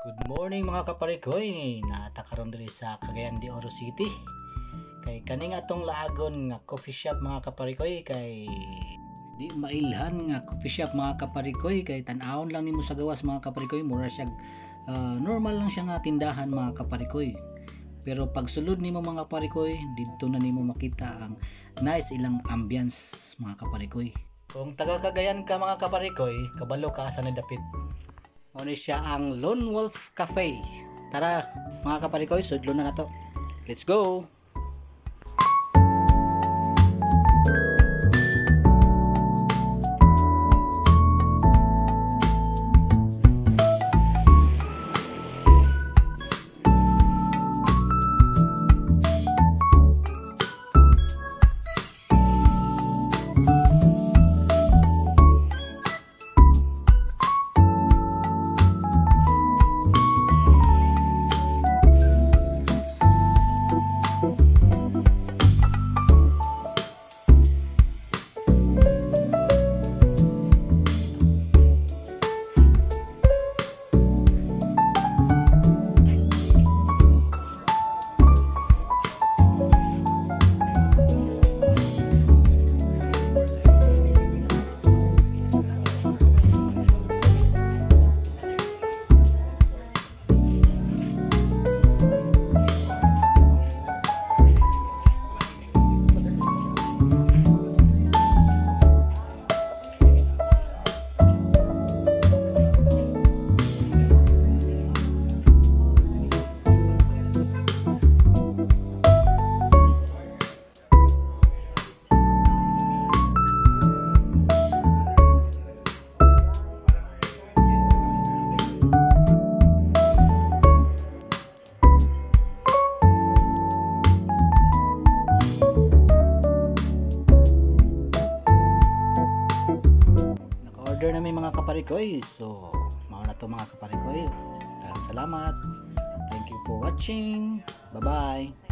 Good morning mga kaparikoy, naata karon diri sa Cagayan de Oro City. Kay kaning atong laagon nga coffee shop mga kaparikoy, kay di mailhan nga coffee shop mga kaparikoy, kay tan-awon lang nimo sa gawas mga kaparikoy, mura siya normal lang siya nga tindahan mga kaparikoy. Pero pag sulod nimo mga kaparikoy, didto na nimo makita ang nice ilang ambience mga kaparikoy. Kung taga Cagayan ka mga kaparikoy, kabalo ka sa nadapit. Ano siya ang Lone Wolf Cafe. Tara mga kaparikoy, sudlo na nato. Let's go! Order na may mga kaparikoy. So, mao na to mga kaparikoy. Salamat. Thank you for watching. Bye-bye.